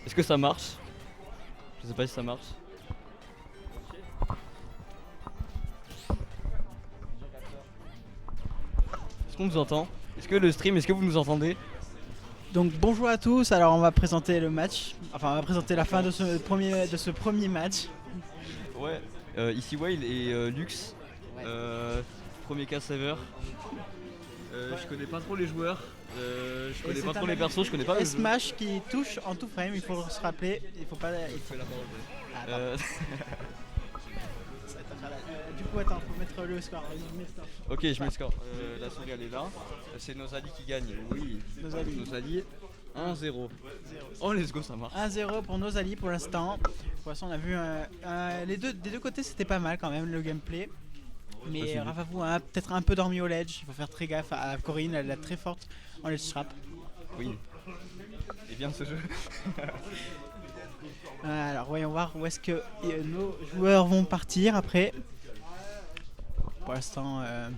Est-ce que ça marche? Je sais pas si ça marche. Est-ce qu'on nous entend? Est-ce que le stream, est-ce que vous nous entendez? Donc bonjour à tous, alors on va présenter le match, enfin on va présenter la fin de ce premier match. Ouais, ici Whale et Lux, premier cas saver. Je connais pas trop les joueurs, je connais pas trop les persos, je connais pas le jeu. Smash qui touche en tout frame, il faut se rappeler, il faut pas... Fais la parole. Ah, pardon. Du coup attends, faut mettre le score, vas-y, mets le score. Ok, je mets le score. La souris elle est là. C'est Nosali qui gagne. Oui, Nosali. 1-0. Oh, let's go, ça marche. 1-0 pour Nosali pour l'instant. Pour l'instant, on a vu des deux côtés, c'était pas mal quand même le gameplay. Mais Rafafou a peut-être un peu dormi au ledge. Il faut faire très gaffe à Corinne, elle est très forte en ledge trap. Oui. Et bien ce jeu. Alors, voyons voir où est-ce que nos joueurs vont partir après. Pour l'instant, à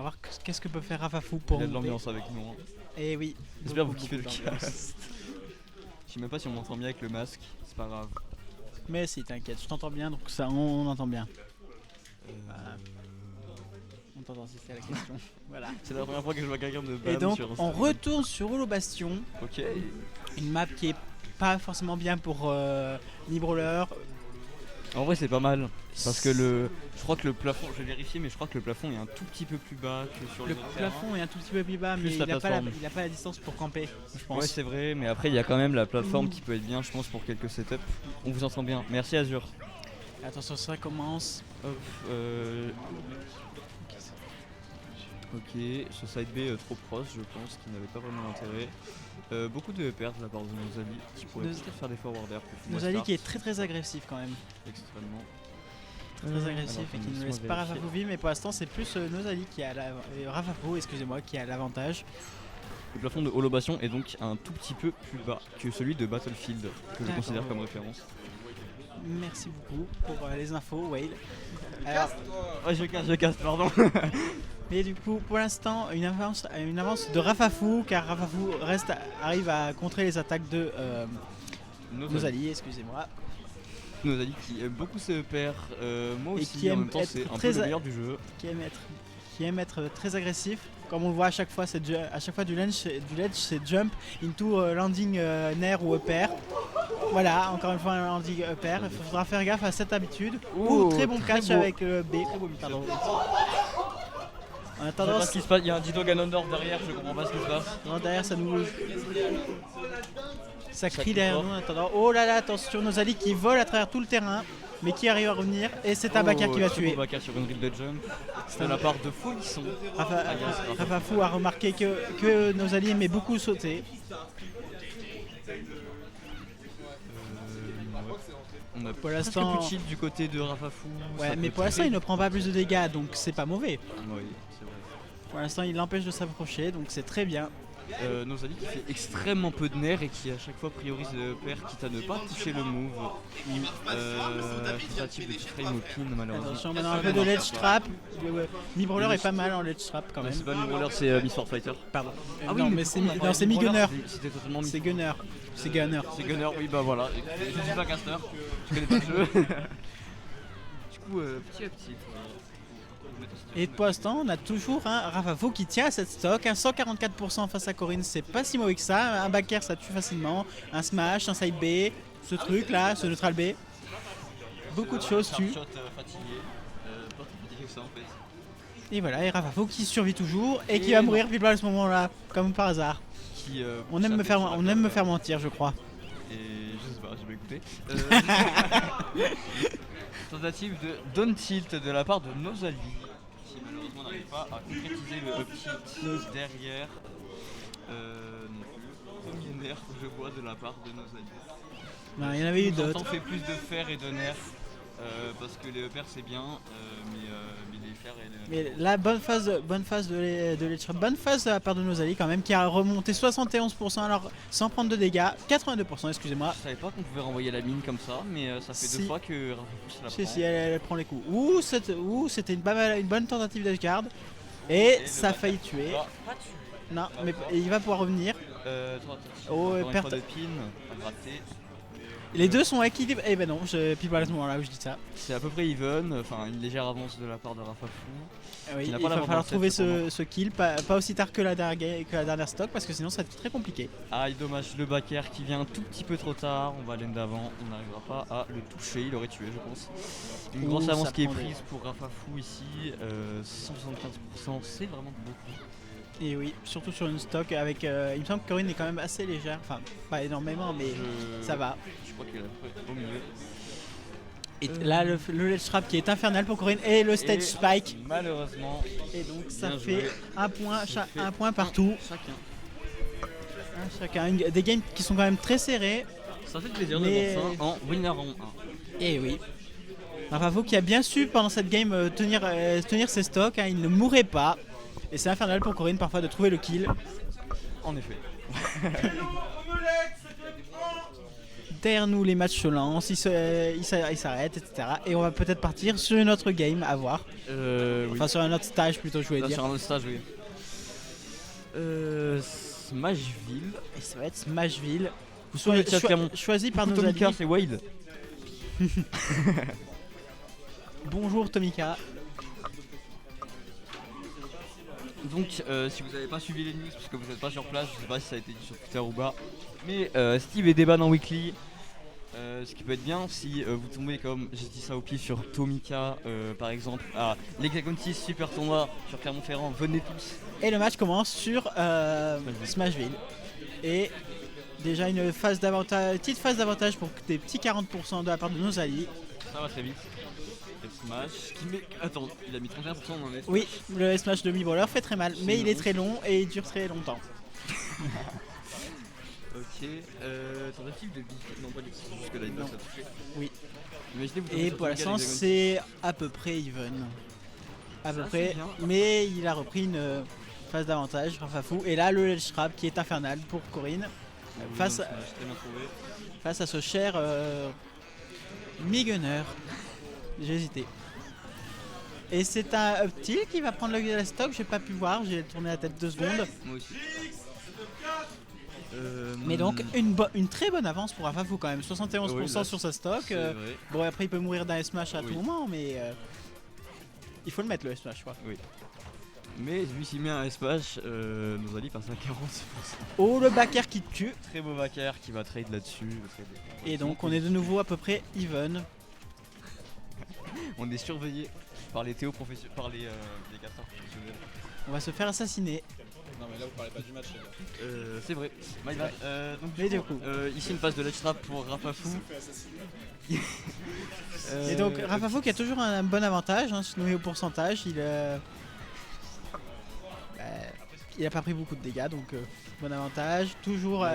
voir qu'est-ce que peut faire Rafafou pour. Il y a de l'ambiance avec nous. Hein. Et oui. J'espère vous kiffez le cast. Je sais même pas si on m'entend bien avec le masque, c'est pas grave. Mais si, t'inquiète, je t'entends bien, donc ça, on entend bien. On t'entend si c'est la question. Voilà. C'est la première fois que je vois quelqu'un de bam. Et donc, sur on retourne sur Holo Bastion. Ok. Une map qui est pas forcément bien pour Nibrawler. En vrai, c'est pas mal. Parce que je crois que le plafond, je vais vérifier, mais je crois que le plafond est un tout petit peu plus bas que sur Le les autres plafond terrains. est un tout petit peu plus bas, Plus mais la il a plateforme. pas la distance pour camper, je pense. Ouais, c'est vrai, mais après, il y a quand même la plateforme qui peut être bien, je pense, pour quelques setups. On vous entend bien. Merci Azure. Attention, ça commence. Hop, ok, ce side B trop proche, je pense, qui n'avait pas vraiment d'intérêt. Beaucoup de pertes de la part de Nosali, qui pourrait peut-être faire des forwarders pour finir Nosali start. qui est très agressif quand même. Extrêmement. Très agressif et qui ne laisse pas Rafafou vivre, mais pour l'instant c'est plus Nosali qui a Rafafou, excusez-moi, qui a l'avantage. Le plafond de Holobation est donc un tout petit peu plus bas que celui de Battlefield, que je considère comme référence. Merci beaucoup pour les infos, Whale. Ouais, je casse, pardon. Mais du coup, pour l'instant, une avance de Rafafou, car Rafafou arrive à contrer les attaques de Nosali, excusez-moi. Nosali qui aime beaucoup ses pairs, moi Et aussi, qui en aime même temps être c'est un peu très le meilleur du jeu. Qui aime être très agressif. Comme on le voit à chaque fois, à chaque fois du ledge c'est jump into landing nair ou upper. Voilà, encore une fois un landing upper. Il faudra faire gaffe à cette habitude. Très bon catch beau. avec B. Pardon. En attendant, Ce qui se passe, il y a un Dido Ganondorf derrière, je comprends pas ce qui se passe. derrière ça nous... Ça crie derrière nous en attendant. Oh là là, attention, Nosali qui vole à travers tout le terrain, mais qui arrive à revenir. Et c'est Tabaka qui va tuer. Tabaka sur une drill de jump. C'est de la part de Folisson. Rafafou a remarqué que Nosali aimait beaucoup sauter. On a Pour presque l'instant- plus de shield du côté de Rafafou. Ouais, mais pour l'instant il ne prend pas plus de dégâts, donc c'est pas mauvais. Oui, c'est vrai. Pour l'instant il l'empêche de s'approcher, donc c'est très bien. Nosali qui fait extrêmement peu de nerfs et qui à chaque fois priorise le père quitte à ne pas toucher le move. Tentative de frame au pin malheureusement. Attention, maintenant un peu de ledge trap. Nibrawler est pas mal en ledge trap quand même. C'est pas Nibrawler, c'est Miss Fighter. Pardon. Ah oui, non, mais c'est mi-gunner. C'était totalement C'est gunner. C'est gunner. C'est Gunner, oui bah voilà. Je suis pas caster, je connais pas le jeu. Du coup, petit à petit. Et pour l'instant, on a toujours un Rafafou qui tient à cette stock. Un 144% face à Corinne, c'est pas si mauvais que ça. Un back air, ça tue facilement. Un smash, un side B, ce truc là, ce neutral B. Beaucoup de choses tuent. Shot fatigué. Pas trop fatigué que ça en fait. Et voilà, et Rafafou qui survit toujours et qui va mourir pile à ce moment-là, comme par hasard. On aime me faire mentir, je crois. Et je sais pas, je vais écouter. Tentative de down tilt de la part de Nosali, qui malheureusement n'arrive pas à concrétiser le up tilt derrière. Non plus. Premier nerf que je vois de la part de Nosali. Ben, il y en avait eu On d'autres. fait plus de fer et de nerf. Parce que les EPR c'est bien, mais les fers et les... Mais la bonne phase de Ledge Trap, bonne phase de la part de Nosali quand même, qui a remonté 71% alors sans prendre de dégâts, 82% excusez-moi. Je savais pas qu'on pouvait renvoyer la mine comme ça, mais ça fait deux fois que Rafafou se la prend. Si, elle prend les coups. C'était une bonne tentative d'edgeguard et ça a failli tuer. Pas tué. Non, mais il va pouvoir revenir. Encore une perte. fois de pin, pas raté. Les deux sont équilibrés. Eh ben non, pile à ce moment-là où je dis ça. C'est à peu près even, enfin une légère avance de la part de Rafa Fou. Oui, Qui n'a il pas va l'avance falloir dans trouver le set, ce kill, pas aussi tard que la dernière stock, parce que sinon ça va être très compliqué. Ah, dommage, le backer qui vient un tout petit peu trop tard. On va aller d'avant, on n'arrivera pas à le toucher. Il aurait tué, je pense. Une grosse Ouh, avance ça qui est prend des- prise pour Rafa Fou ici. 175%, c'est vraiment beaucoup. Et oui, surtout sur une stock avec. Il me semble que Corinne est quand même assez légère, enfin pas énormément, mais ça va. Je crois qu'il est au milieu. Et là, le ledge trap qui est infernal pour Corinne et le stage Et spike. Malheureusement, Et donc ça bien fait joué. un point partout. Chacun. Des games qui sont quand même très serrés. Ça fait plaisir Mais- de voir ça en winner en 1. Et oui. Rafafo qui a bien su pendant cette game tenir ses stocks, hein, il ne mourrait pas. Et c'est infernal pour Corinne parfois de trouver le kill. En effet. Derrière nous, les matchs se lancent, ils s'arrêtent, etc. Et on va peut-être partir sur une autre game à voir. Oui. Enfin, sur un autre stage plutôt, je voulais Là, dire. sur un autre stage, oui. Smashville. Et ça va être Smashville. Sur le chat, Clermont. Choisi par nos alliés. Tomika, c'est Wild. Bonjour Tomika. Donc, si vous n'avez pas suivi les news, parce que vous n'êtes pas sur place, je sais pas si ça a été dit sur Twitter ou pas, mais Steve est débat dans Weekly. Ce qui peut être bien si vous tombez comme, j'ai dit ça au pif, sur Tomika par exemple, à l'Hexagon 6 Super Tournoi sur Clermont-Ferrand, venez tous. Et le match commence sur Smashville. Et déjà une petite phase d'avantage pour des petits 40% de la part de nos alliés. Ça va très vite. Et Smash qui met. Attends, il a mis 31%, on en est. Oui, le smash de mi-brawler fait très mal, mais il est très long et il dure très longtemps. Ok, tentative de big. Non, pas du tout, c'est juste que là il Non. passe à toucher. Oui. Imaginez vous tombez Et sur pour Tomika, l'instant, l'Hexagon c'est à peu près even. À peu Ça, près, c'est bien. mais il a repris une phase d'avantage, Rafafou. Et là, le ledge trap qui est infernal pour Corinne 6. Ah oui, face- donc, Smash, très bien trouvé. face à ce cher Mi-Gunner. J'ai hésité. Et c'est un up tilt qui va prendre la stock, j'ai pas pu voir, j'ai tourné la tête 2 secondes. Moi aussi. Mais donc une très bonne avance pour Rafafou quand même, 71% Oui, là, sur sa stock. C'est vrai. Bon après il peut mourir d'un S-Smash à Oui. tout moment, mais il faut le mettre le S-Smash je crois. Mais lui s'il met un S-Smash, nos alliés passent à 40%. Oh le backer qui tue. Très beau backer qui va trade là-dessus. Et donc on est de nouveau à peu près even. On est surveillé par les Théo professionnels, par les casteurs professionnels. On va se faire assassiner. Non mais là vous parlez pas du match les gars. C'est vrai. My bad. Donc Mais du coup. ici une phase de ledge trap pour Rafafou. Et donc Rafafou qui a toujours un bon avantage, hein, se nouer au pourcentage, il a pas pris beaucoup de dégâts donc bon avantage. Toujours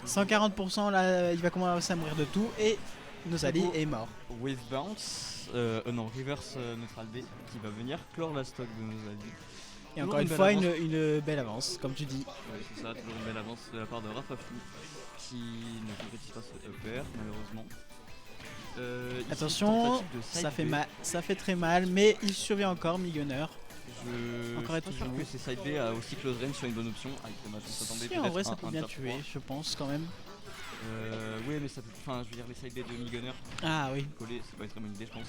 140% là il va commencer à mourir de tout et Nosali est mort. Wave bounce, non reverse neutral B qui va venir clore la stock de nos alliés. Et Toujours encore une une fois belle avance. une belle avance comme tu dis. Ouais, c'est ça, toujours une belle avance de la part de Rafafou qui ne concrétise pas ce upper malheureusement. Ici, Attention, tentative de side ça fait B. mal, ça fait très mal mais il survit encore Mi-Gunner. Encore et suis pas sûr toujours. que ces side B à aussi close range soit une bonne option. Avec le match, on s'attendait Si en peut-être vrai ça à peut un bien top tuer 3. je pense quand même. Oui mais ça peut, enfin je veux dire les side B de Mi-Gunner Ah oui. coller, c'est pas une très bonne idée je pense.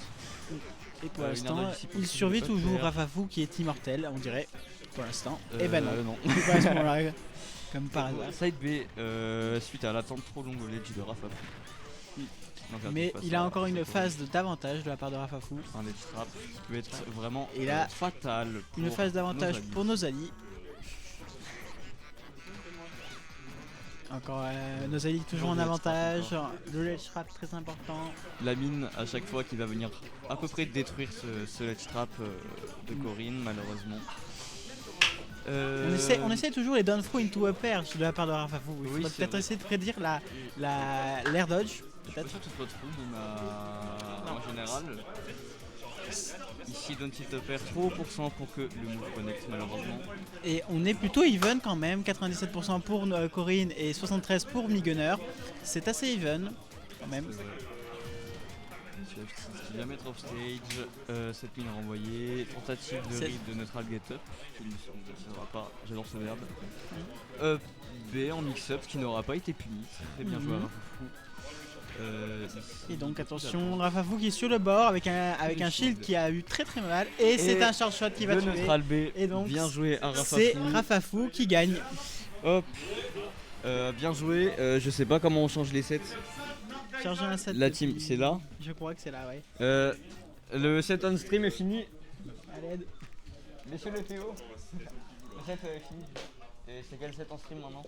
Et pour Une l'instant, arnaque ici pour il le survit upper. toujours Rafafou qui est immortel, on dirait, pour l'instant. Et ben non, non. c'est pas à ce moment-là, comme par hasard. Side B, suite à l'attente trop longue au ledge de Rafafou. Donc, Mais face il a à- encore une c'est phase d'avantage de la part de Rafafou. un ledge trap qui peut être vraiment Et là, fatal. Une pour phase d'avantage nos alliés. pour nos alliés. Encore nos alliés toujours en le ledge avantage. trap Le ledge trap très important. La mine à chaque fois qui va venir à peu près détruire ce ledge trap de Corinne malheureusement. On essaie toujours les down throw into upper de la part de Rafafou. Il Oui, faudrait c'est peut-être vrai. essayer de prédire l'air dodge. Je suis pas sûr que ce soit true même en général. Ici Don't Tilt Upper 3% pour que le move connecte malheureusement. Et on est plutôt even quand même, 97% pour Corinne et 73% pour Mi-Gunner. C'est assez even quand même. qui vient mettre off stage, 7 mines renvoyées, tentative de C'est- read de neutral get up, qui ne sera pas, j'adore ce verbe. B en mix-up, qui n'aura pas été puni, très bien joué à Rafafou. Et donc attention, Rafafou qui est sur le bord avec un shield qui a eu très très mal. Et c'est un short shot qui va le tuer. neutral B, Et donc, bien joué à Rafafou. C'est Rafafou qui gagne. Hop, bien joué, je sais pas comment on change les sets. Charger un set. La team, c'est là. Je crois que c'est là, ouais. Le set on stream est fini. À l'aide. Messieurs le Théo, le set est fini. Et c'est quel set en stream maintenant?